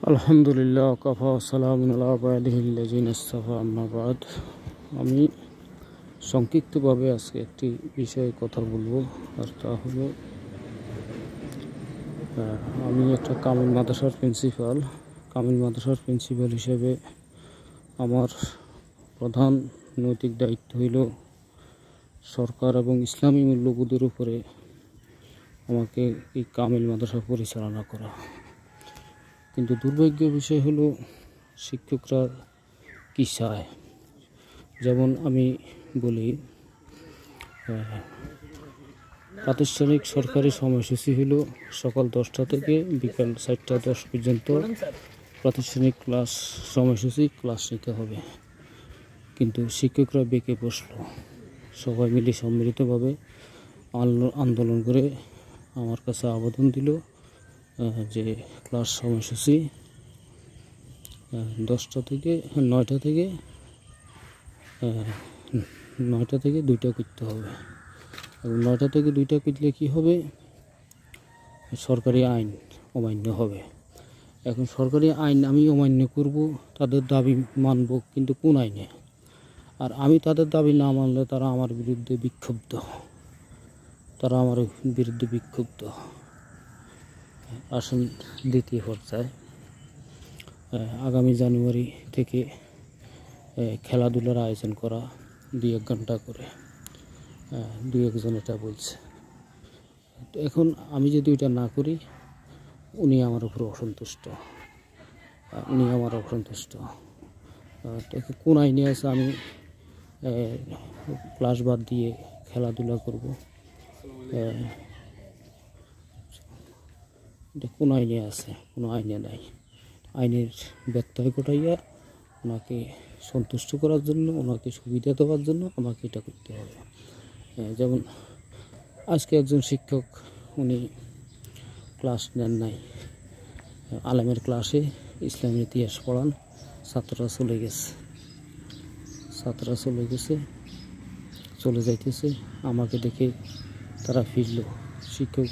আলহামদুলিল্লাহ কাফা সালামুন আলা ইবাদিহিল্লাযিনা ইসতাফা আম্মা বাদ। আমি সংক্ষিপ্তভাবে আজকে একটি বিষয়ে কথা বলবো, আর তা হলো আমি একটা কামিল মাদ্রাসার প্রিন্সিপাল হিসেবে আমার প্রধান নৈতিক দায়িত্ব হইল সরকার এবং ইসলামী মূল্যবোধের উপরে আমাকে এই কামিল মাদ্রাসা পরিচালনা করা। কিন্তু দুর্ভাগ্যের বিষয় হলো শিক্ষকরা কি চায়। যেমন আমি বলি, প্রাতিষ্ঠানিক সরকারি সময়সূচি হলো সকাল 10টা থেকে বিকাল 4টা 10 পর্যন্ত প্রাতিষ্ঠানিক ক্লাস নিতে হবে। কিন্তু শিক্ষকরা বেঁকে বসলো, সবাই মিলে সম্মিলিতভাবে আন্দোলন করে আমার কাছে আবেদন দিল যে ক্লাস সময়সূচি 9টা থেকে 2টা করতে হবে। এবং 9টা থেকে 2টা করলে কী হবে, সরকারি আইন অমান্য হবে। এখন সরকারি আইন আমি অমান্য করব, তাদের দাবি মানব, কিন্তু কোন আইনে? আর আমি তাদের দাবি না মানলে তারা আমার বিরুদ্ধে বিক্ষুব্ধ। আসুন দ্বিতীয় পর্যায়ে, আগামী জানুয়ারি থেকে খেলাধুলার আয়োজন করা 2-1 ঘন্টা করে, 2-1 জন এটা বলছে। এখন আমি যদি ওইটা না করি, উনি আমার উপর অসন্তুষ্ট। কোন আইনে আছে আমি ক্লাস বাদ দিয়ে খেলাধুলা করব? এটা কোন আইনে আছে? কোনো আইনে নাই। আইনের ব্যত্যয় ঘটাইয়া ওনাকে সন্তুষ্ট করার জন্য, ওনাকে সুবিধা দেওয়ার জন্য আমাকে এটা করতে হবে। যেমন আজকে একজন শিক্ষক, উনি ক্লাস নেন নাই, আলেমের ক্লাসে ইসলামের ইতিহাস পড়ান, ছাত্ররা চলে যাইতেছে। আমাকে দেখে তারা ফিরল, শিক্ষক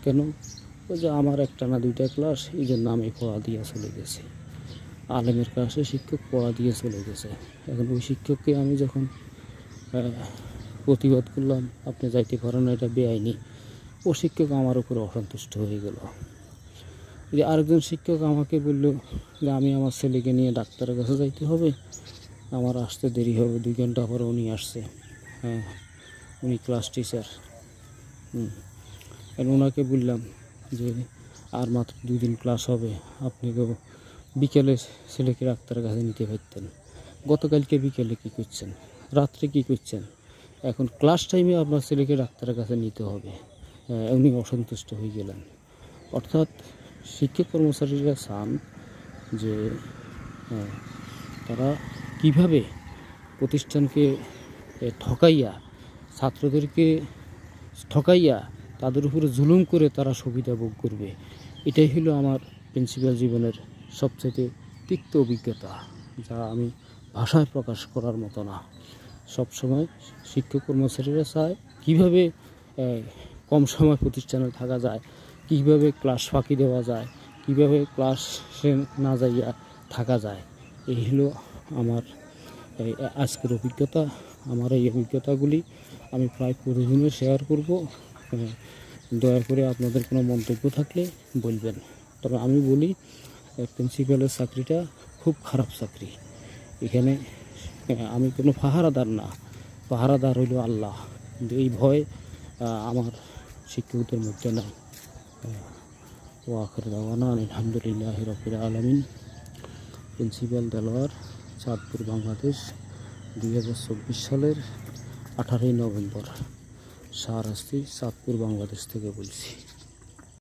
কেন? ওই যে আমার 1টা না 2টা ক্লাস, এই জন্য আমি পড়া দিয়ে চলে গেছি। আলেমের ক্লাসে শিক্ষক পড়া দিয়ে চলে গেছে। এখন ওই শিক্ষককে আমি যখন প্রতিবাদ করলাম, আপনি যাইতে পারেন না, এটা বেআইনি, ও শিক্ষক আমার উপরে অসন্তুষ্ট হয়ে গেল। যে আরেকজন শিক্ষক আমাকে বলল যে আমি আমার ছেলেকে নিয়ে ডাক্তারের কাছে যাইতে হবে, আমার আসতে দেরি হবে, 2 ঘন্টা পরে উনি আসছে। উনি ক্লাস টিচার। ওনাকে বললাম যে আর মাত্র 2 দিন ক্লাস হবে, আপনি বিকেলে ছেলেকে ডাক্তারের কাছে নিতে পারতেন। গতকালকে বিকেলে কী করছেন, রাত্রে কী করছেন? এখন ক্লাস টাইমে আপনার ছেলেকে ডাক্তারের কাছে নিতে হবে। উনি অসন্তুষ্ট হয়ে গেলেন। অর্থাৎ শিক্ষক কর্মচারীরা চান যে তারা কিভাবে প্রতিষ্ঠানকে ঠকাইয়া, ছাত্রদেরকে ঠকাইয়া, তাদের উপরে জুলুম করে তারা সুবিধা ভোগ করবে। এটাই হলো আমার প্রিন্সিপাল জীবনের সবচেয়ে তিক্ত অভিজ্ঞতা, যা আমি ভাষায় প্রকাশ করার মতো না। সবসময় শিক্ষক কর্মচারীরা চায় কীভাবে কম সময় প্রতিষ্ঠানে থাকা যায়, কীভাবে ক্লাস ফাঁকি দেওয়া যায়, কীভাবে ক্লাসে না যাইয়া থাকা যায়। এই হলো আমার আজকের অভিজ্ঞতা। আমার এই অভিজ্ঞতাগুলি আমি প্রায় প্রতিদিনই শেয়ার করব। দয়া করে আপনাদের কোনো মন্তব্য থাকলে বলবেন। তবে আমি বলি, প্রিন্সিপালের চাকরিটা খুব খারাপ চাকরি। এখানে আমি কোনো পাহারাদার না, পাহারাদার হইল আল্লাহ। কিন্তু এই ভয় আমার শিক্ষকদের মধ্যে নাই। ও আখির দাওয়ানা আলহামদুলিল্লাহি রাব্বিল আলামিন। প্রিন্সিপাল দেলোয়ার, চাঁদপুর, বাংলাদেশ, 2024 সালের 18ই নভেম্বর, শাহরাস্তি, চাঁদপুর, বাংলাদেশ থেকে বলছি।